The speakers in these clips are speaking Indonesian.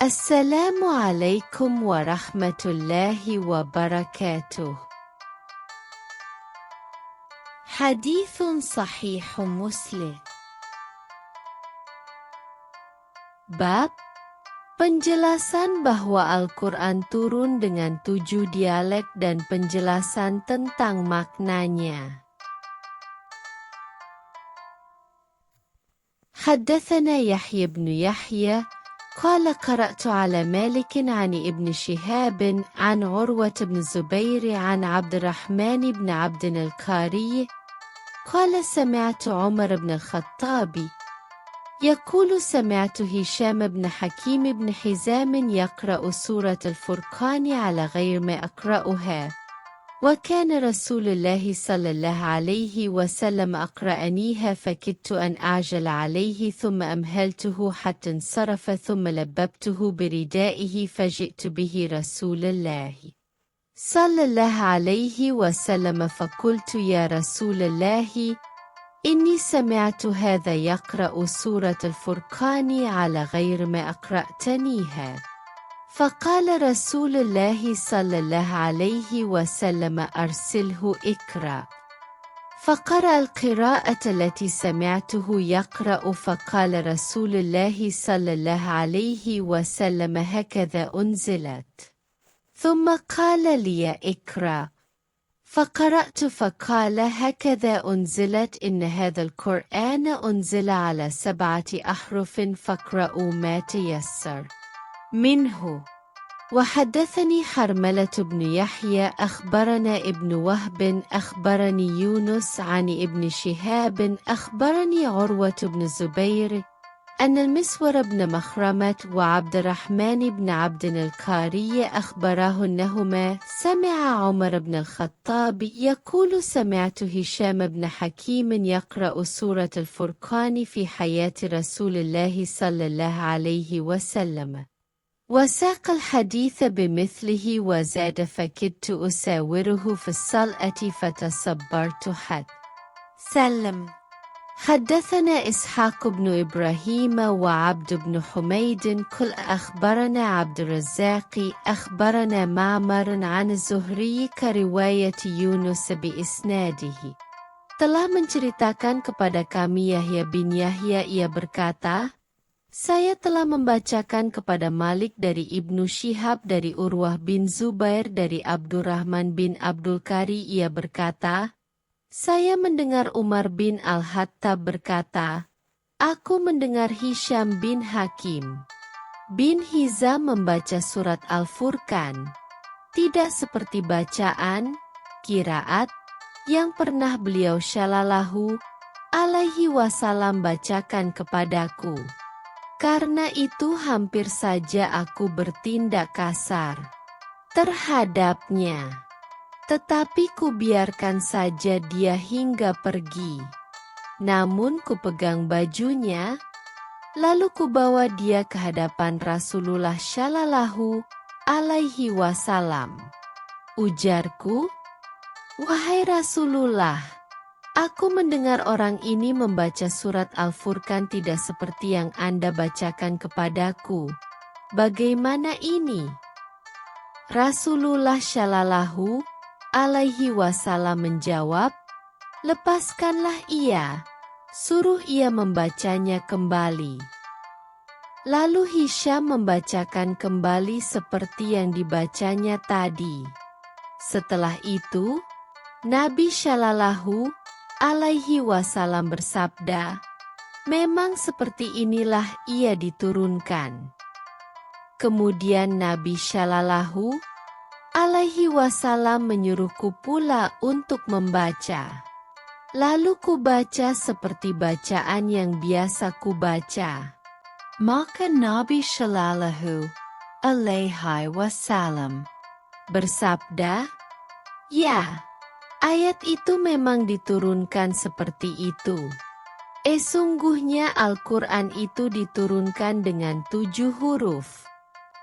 Assalamualaikum warahmatullahi wabarakatuh. Hadithun sahih Muslim. Bab penjelasan bahwa Al-Quran turun dengan 7 dialek dan penjelasan tentang maknanya. Haddathana Yahya ibn Yahya قال قرأت على مالك عن ابن شهاب عن عروة بن الزبير عن عبد الرحمن بن عبد القاري قال سمعت عمر بن الخطاب يقول سمعت هشام بن حكيم بن حزام يقرأ سورة الفرقان على غير ما أقرأها وكان رسول الله صلى الله عليه وسلم أقرأنيها فكدت أن أعجل عليه ثم أمهلته حتى انصرف ثم لببته بردائه فجئت به رسول الله صلى الله عليه وسلم فقلت يا رسول الله إني سمعت هذا يقرأ سورة الفرقان على غير ما أقرأتنيها فقال رسول الله صلى الله عليه وسلم أرسله اقرأ فقرأ القراءة التي سمعته يقرأ فقال رسول الله صلى الله عليه وسلم هكذا أنزلت ثم قال لي اقرأ فقرأت فقال هكذا أنزلت إن هذا القرآن أنزل على 7 أحرف فاقرأوا ما تيسر منه. وحدثني حرملة بن يحيى أخبرنا ابن وهب أخبرني يونس عن ابن شهاب أخبرني عروة بن الزبير أن المسور بن مخرمة وعبد الرحمن بن عبد القاري أخبراه أنهما سمع عمر بن الخطاب يقول سمعت هشام بن حكيم يقرأ سورة الفرقان في حياة رسول الله صلى الله عليه وسلم وساق الحديث بمثله وزاد فكدت أساوره في الصلأة فتصبرت حتى سلم. حدثنا إسحاق بن إبراهيم وعبد بن حميد كل أخبرنا عبد الرزاق أخبرنا معمر عن الزهري كرواية يونس بإسناده. Telah menceritakan kepada kami Yahya bin Yahya, ia berkata, saya telah membacakan kepada Malik dari Ibnu Syihab dari Urwah bin Zubair dari Abdurrahman bin Abdul Qari, ia berkata, saya mendengar Umar bin Al-Khattab berkata, aku mendengar Hisham bin Hakim bin Hizam membaca surat Al-Furqan, tidak seperti bacaan, qiraat, yang pernah beliau Shallallahu alaihi wasallam bacakan kepadaku. Karena itu hampir saja aku bertindak kasar terhadapnya. Tetapi ku biarkan saja dia hingga pergi. Namun ku pegang bajunya, lalu ku bawa dia ke hadapan Rasulullah Shallallahu alaihi wasallam. Ujarku, wahai Rasulullah, aku mendengar orang ini membaca surat Al-Furqan tidak seperti yang Anda bacakan kepadaku. Bagaimana ini? Rasulullah Shallallahu alaihi wasallam menjawab, lepaskanlah ia, suruh ia membacanya kembali. Lalu Hisham membacakan kembali seperti yang dibacanya tadi. Setelah itu, Nabi Shallallahu alaihi wasallam bersabda, memang seperti inilah ia diturunkan. Kemudian Nabi Shallallahu alaihi wasallam menyuruhku pula untuk membaca. Lalu ku baca seperti bacaan yang biasa ku baca. Maka Nabi Shallallahu alaihi wasallam bersabda, ya, ayat itu memang diturunkan seperti itu. Sungguhnya Al-Quran itu diturunkan dengan 7 huruf,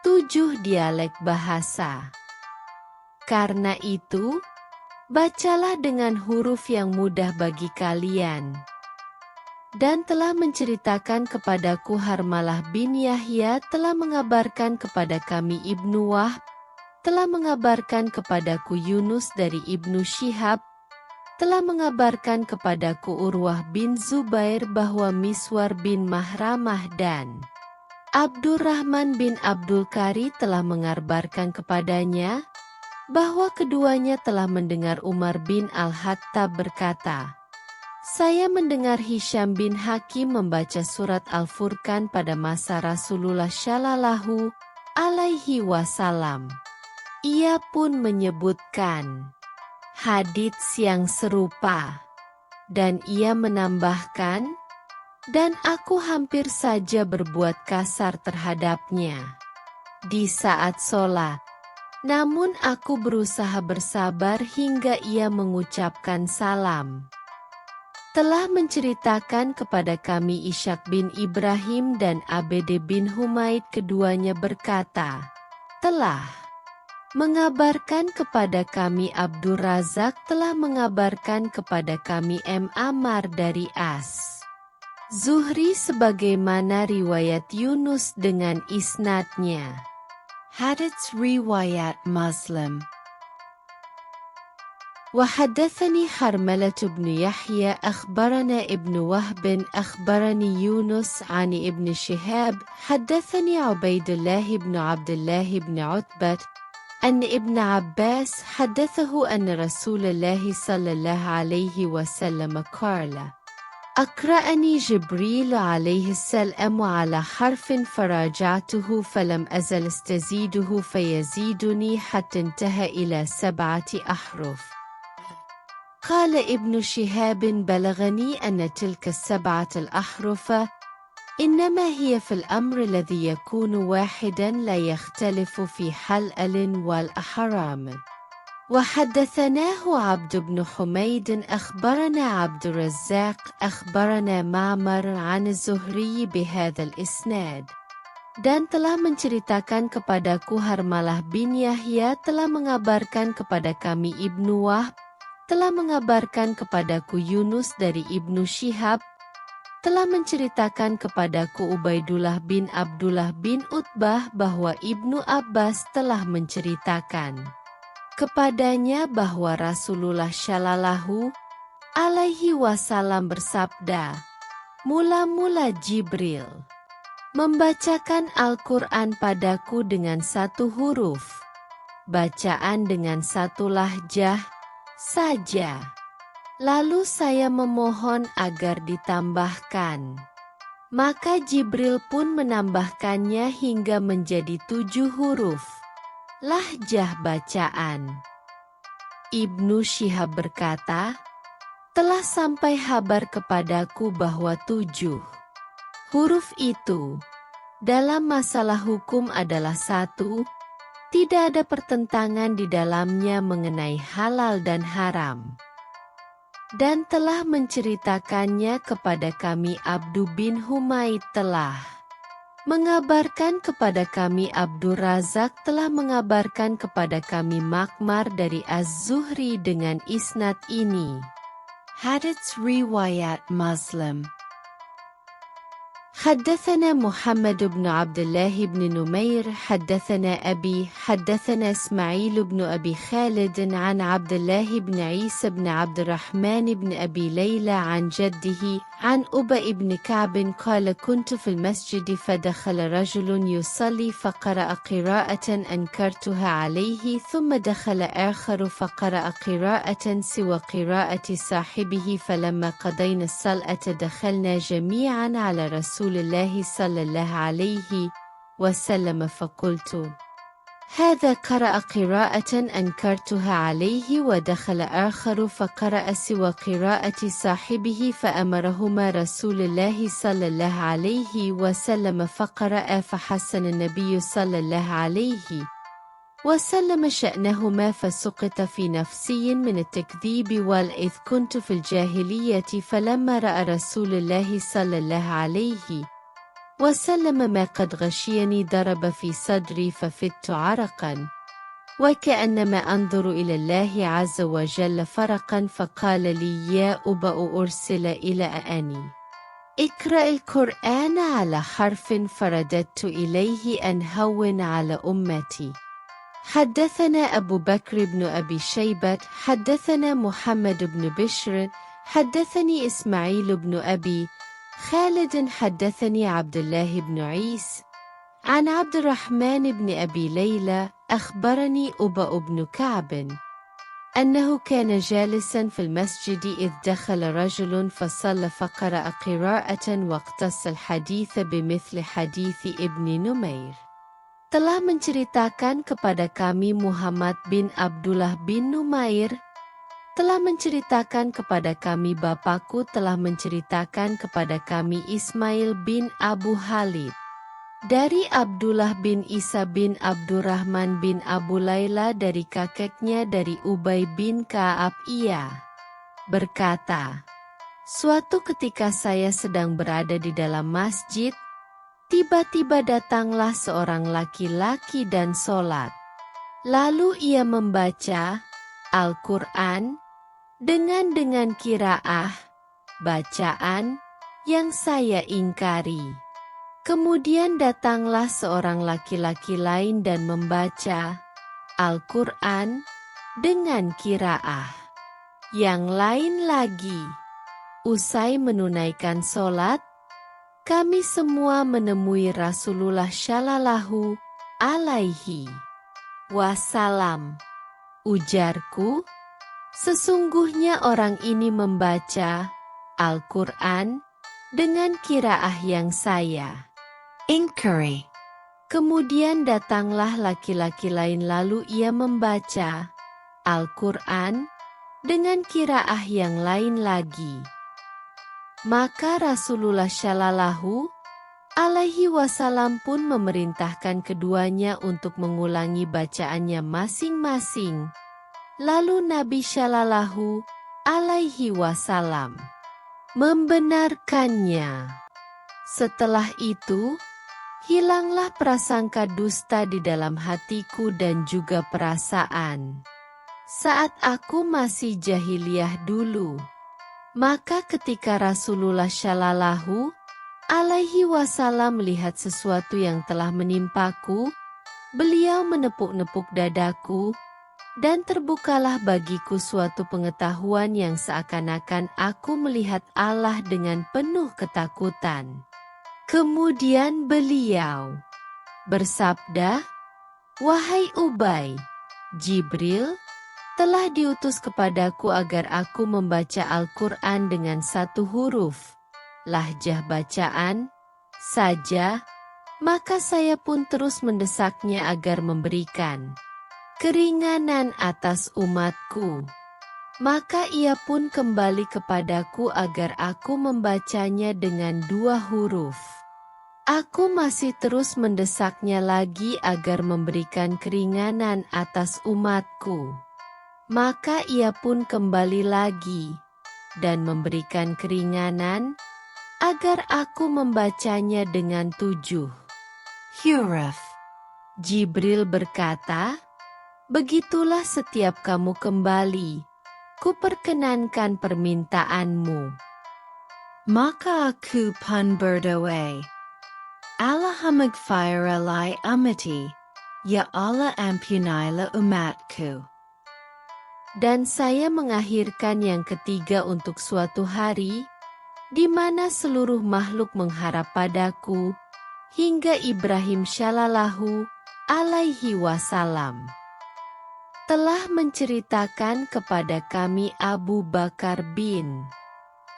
7 dialek bahasa. Karena itu, bacalah dengan huruf yang mudah bagi kalian. dan telah menceritakan kepadaku Harmalah bin Yahya telah mengabarkan kepada kami Ibnu Wahb, telah mengabarkan kepadaku Yunus dari Ibnu Syihab, telah mengabarkan kepadaku Urwah bin Zubair bahwa Miswar bin Mahramah dan Abdurrahman bin Abdul Qari telah mengabarkan kepadanya bahwa keduanya telah mendengar Umar bin Al-Khattab berkata, "Saya mendengar Hisham bin Hakim membaca surat Al-Furqan pada masa Rasulullah Shallallahu alaihi wasallam. Ia pun menyebutkan hadits yang serupa, dan ia menambahkan, dan aku hampir saja berbuat kasar terhadapnya di saat sholat. Namun aku berusaha bersabar hingga ia mengucapkan salam." Telah menceritakan kepada kami Ishaq bin Ibrahim dan Abd bin Humaid, keduanya berkata, telah mengabarkan kepada kami Abdur Razak telah mengabarkan kepada kami M. Ammar dari As Zuhri sebagaimana riwayat Yunus dengan isnadnya. Hadits riwayat Muslim. وحدثني حرملة بن يحيى أخبرنا ابن وهب أخبرني يونس عن ابن شهاب حدثني عبيد الله بن عبد الله بن عتبة أن ابن عباس حدثه أن رسول الله صلى الله عليه وسلم قال: أقرأني جبريل عليه السلام على حرف فراجعته فلم أزل استزيده فيزيدني حتى انتهى إلى 7 أحرف. قال ابن شهاب: بلغني أن تلك 7 الأحرف إنما هي في الأمر الذي يكون واحدا لا يختلف في حلال والأحرام. وحدثناه عبد بن حميد أخبرنا عبد الرزاق أخبرنا معمر عن الزهري بهذا الإسناد. Dan telah menceritakan kepadaku Harmalah bin Yahya telah mengabarkan kepada kami Ibnu Wahb, telah mengabarkan kepadaku Yunus dari Ibnu Syihab, telah menceritakan kepadaku Ubaidullah bin Abdullah bin Utbah bahwa Ibnu Abbas telah menceritakan kepadanya bahwa Rasulullah Shallallahu alaihi wasallam bersabda, "Mula-mula Jibril membacakan Al-Quran padaku dengan 1 huruf, bacaan dengan 1 lahjah saja. Lalu saya memohon agar ditambahkan. Maka Jibril pun menambahkannya hingga menjadi 7 huruf lahjah bacaan." Ibnu Syihab berkata, telah sampai kabar kepadaku bahwa 7 huruf itu dalam masalah hukum adalah 1, tidak ada pertentangan di dalamnya mengenai halal dan haram. Dan telah menceritakannya kepada kami Abdu bin Humaid telah mengabarkan kepada kami Abdur Razak telah mengabarkan kepada kami Makmar dari Az-Zuhri dengan isnad ini. Hadits riwayat Muslim. حدثنا محمد بن عبد الله بن نمير حدثنا أبي حدثنا إسماعيل بن أبي خالد عن عبد الله بن عيسى بن عبد الرحمن بن أبي ليلى عن جده عن أبي بن كعب قال: كنت في المسجد فدخل رجل يصلي فقرأ قراءة أنكرتها عليه ثم دخل آخر فقرأ قراءة سوى قراءة صاحبه فلما قضينا الصلاة دخلنا جميعا على رسول الله صلى الله عليه وسلم فقلت: هذا قرأ قراءة أنكرتها عليه ودخل آخر فقرأ سوى قراءة صاحبه فأمرهما رسول الله صلى الله عليه وسلم فقرأ فحسن النبي صلى الله عليه وسلم شأنهما فسقط في نفسي من التكذيب والإذ كنت في الجاهلية فلما رأى رسول الله صلى الله عليه وسلم ما قد غشيني ضرب في صدري ففدت عرقا وكأنما أنظر إلى الله عز وجل فرقا فقال لي: يا أبا أرسل إلى أني اقرأ القرآن على حرف فرددت إليه أن هون على أمتي. حدثنا أبو بكر بن أبي شيبة حدثنا محمد بن بشر حدثني إسماعيل بن أبي خالد حدثني عبد الله بن عيس عن عبد الرحمن بن أبي ليلى أخبرني أبا بن كعب أنه كان جالسا في المسجد إذ دخل رجل فصلى فقرأ قراءة واقتص الحديث بمثل حديث ابن نمير. Telah menceritakan kepada kami Muhammad bin Abdullah bin Numair, telah menceritakan kepada kami bapakku, telah menceritakan kepada kami Ismail bin Abu Halid dari Abdullah bin Isa bin Abdurrahman bin Abu Layla dari kakeknya dari Ubay bin Ka'ab. Ia berkata, suatu ketika saya sedang berada di dalam masjid, tiba-tiba datanglah seorang laki-laki dan sholat. Lalu ia membaca Al-Quran dengan qiraah, bacaan yang saya ingkari. Kemudian datanglah seorang laki-laki lain dan membaca Al-Quran dengan qiraah yang lain lagi. Usai menunaikan sholat, kami semua menemui Rasulullah Shallallahu Alaihi Wasallam. Ujarku, sesungguhnya orang ini membaca Al-Quran dengan qiraah yang saya ingkari. Kemudian datanglah laki-laki lain lalu ia membaca Al-Quran dengan qiraah yang lain lagi. Maka Rasulullah Shallallahu Alaihi Wasallam pun memerintahkan keduanya untuk mengulangi bacaannya masing-masing. Lalu Nabi Shallallahu Alaihi Wasallam membenarkannya. Setelah itu, hilanglah prasangka dusta di dalam hatiku dan juga perasaan saat aku masih jahiliyah dulu. Maka ketika Rasulullah Shallallahu Alaihi Wasallam melihat sesuatu yang telah menimpaku, beliau menepuk-nepuk dadaku, dan terbukalah bagiku suatu pengetahuan yang seakan-akan aku melihat Allah dengan penuh ketakutan. Kemudian beliau bersabda, wahai Ubay, Jibril telah diutus kepadaku agar aku membaca Al-Quran dengan satu huruf, lahjah bacaan, saja, maka saya pun terus mendesaknya agar memberikan keringanan atas umatku. Maka ia pun kembali kepadaku agar aku membacanya dengan dua huruf. Aku masih terus mendesaknya lagi agar memberikan keringanan atas umatku. Maka ia pun kembali lagi dan memberikan keringanan agar aku membacanya dengan 7 huruf. Jibril berkata, begitulah setiap kamu kembali, kuperkenankan permintaanmu. Maka aku pun berdoa, Allahumma gfir li ummati, ya Allah ampunilah umatku. Dan saya mengakhirkan yang ketiga untuk suatu hari, di mana seluruh makhluk mengharap padaku, hingga Ibrahim Shallallahu Alaihi Wasallam telah menceritakan kepada kami. Abu Bakar bin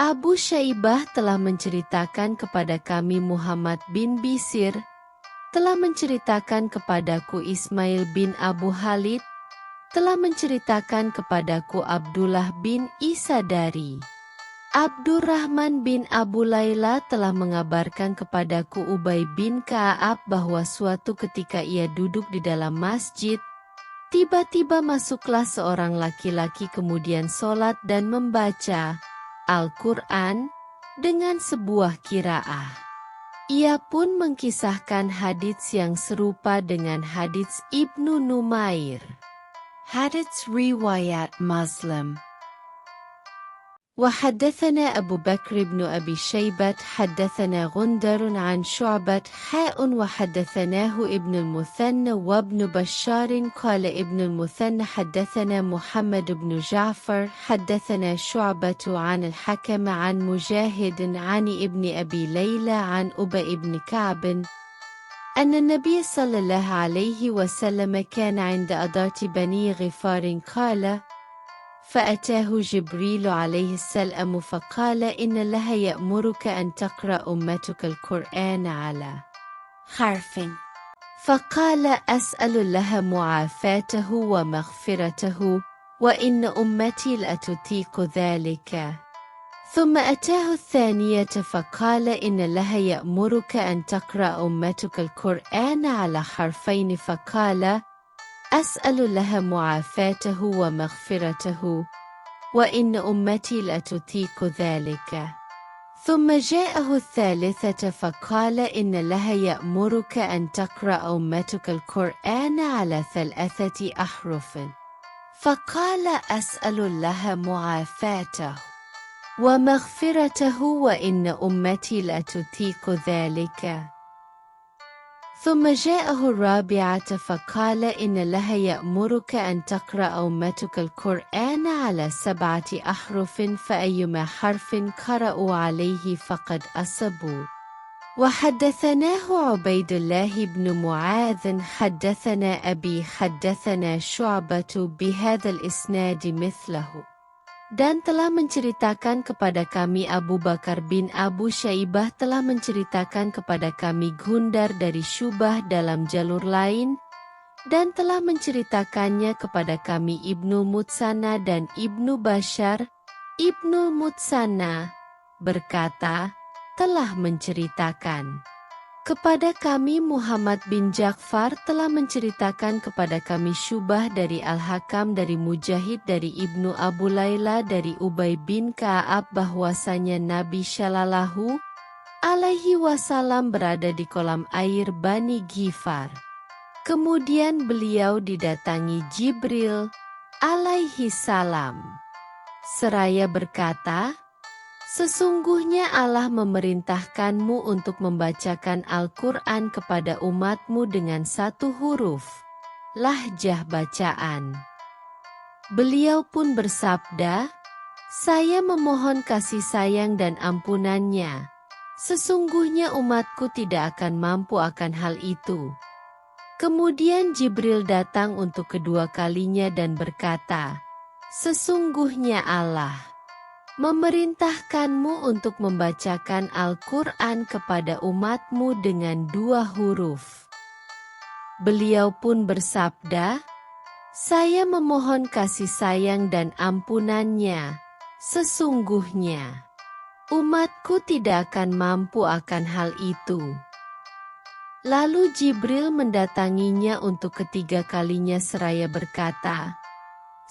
Abu Syaibah telah menceritakan kepada kami. Muhammad bin Bisir telah menceritakan kepadaku. Ismail bin Abu Halid telah menceritakan kepadaku. Abdullah bin Isa dari Abdurrahman bin Abu Layla telah mengabarkan kepadaku. Ubay bin Ka'ab bahwa suatu ketika ia duduk di dalam masjid, tiba-tiba masuklah seorang laki-laki kemudian sholat dan membaca Al-Quran dengan sebuah qiraah. Ia pun mengkisahkan hadits yang serupa dengan hadits Ibnu Numair. Hadits riwayat Muslim. وحدثنا أبو بكر بن أبي شيبة حدثنا غندر عن شعبة وحدثناه ابن المثنى وابن بشار قال ابن المثنى حدثنا محمد بن جعفر حدثنا شعبة عن الحكم عن مجاهد عن ابن أبي ليلى عن أبي بن كعب أن النبي صلى الله عليه وسلم كان عند أدارة بني غفار قال: فأتاه جبريل عليه السلام فقال: إن الله يأمرك أن تقرأ أمتك القرآن على حرف. فقال: أسأل الله معافاته ومغفرته وإن أمتي لا تطيق ذلك. ثم أتاه الثانية فقال: إن الله يأمرك أن تقرأ أمتك القرآن على حرفين. فقال: أسأل الله معافاته ومغفرته وإن أمتي لا تطيق ذلك. ثم جاءه الثالثة فقال: إن الله يأمرك أن تقرأ أمتك القرآن على 3 أحرف. فقال: أسأل الله معافاته ومغفرته وإن أمتي لا تطيق ذلك. ثم جاءه الرابعة فقال: إن الله يأمرك أن تقرأ أمتك القرآن على 7 أحرف فأيما حرف قرأوا عليه فقد أصبوا. وحدثناه عبيد الله بن معاذ حدثنا أبي حدثنا شعبة بهذا الإسناد مثله. Dan telah menceritakan kepada kami Abu Bakar bin Abu Syaibah telah menceritakan kepada kami Gundar dari Syubah dalam jalur lain, dan telah menceritakannya kepada kami Ibnu Mutsana dan Ibnu Bashar. Ibnu Mutsana berkata, telah menceritakan kepada kami Muhammad bin Ja'far telah menceritakan kepada kami Syubah dari Al-Hakam dari Mujahid dari Ibnu Abu Layla dari Ubay bin Ka'ab bahwasanya Nabi Shallallahu alaihi wasallam berada di kolam air Bani Ghifar. Kemudian beliau didatangi Jibril alaihi salam. Seraya berkata, sesungguhnya Allah memerintahkanmu untuk membacakan Al-Quran kepada umatmu dengan 1 huruf, lahjah bacaan. Beliau pun bersabda, saya memohon kasih sayang dan ampunannya. Sesungguhnya umatku tidak akan mampu akan hal itu. Kemudian Jibril datang untuk kedua kalinya dan berkata, sesungguhnya Allah memerintahkanmu untuk membacakan Al-Quran kepada umatmu dengan 2 huruf. Beliau pun bersabda, saya memohon kasih sayang dan ampunannya. Sesungguhnya umatku tidak akan mampu akan hal itu. Lalu Jibril mendatanginya untuk ketiga kalinya seraya berkata,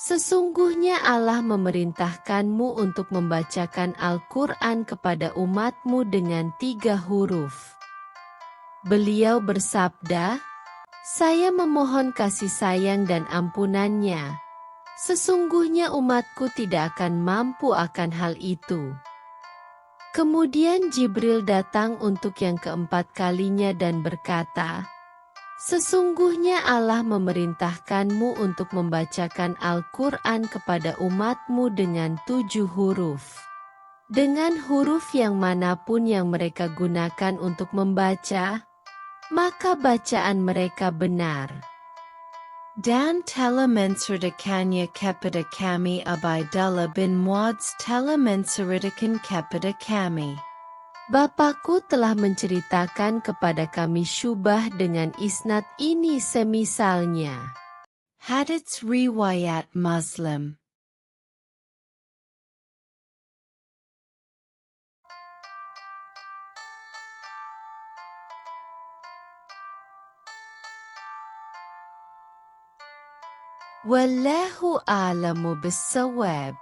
sesungguhnya Allah memerintahkanmu untuk membacakan Al-Quran kepada umatmu dengan 3 huruf. Beliau bersabda, saya memohon kasih sayang dan ampunannya. Sesungguhnya umatku tidak akan mampu akan hal itu. Kemudian Jibril datang untuk yang keempat kalinya dan berkata, sesungguhnya Allah memerintahkanmu untuk membacakan Al-Quran kepada umatmu dengan 7 huruf. Dengan huruf yang manapun yang mereka gunakan untuk membaca, maka bacaan mereka benar. Dan telah menceritakannya kepada kami Ubaidullah bin Muadz telah menceritakan kepada kami. Bapakku telah menceritakan kepada kami Syubah dengan isnad ini semisalnya. Hadits riwayat Muslim. Wallahu a'lamu bis-shawab.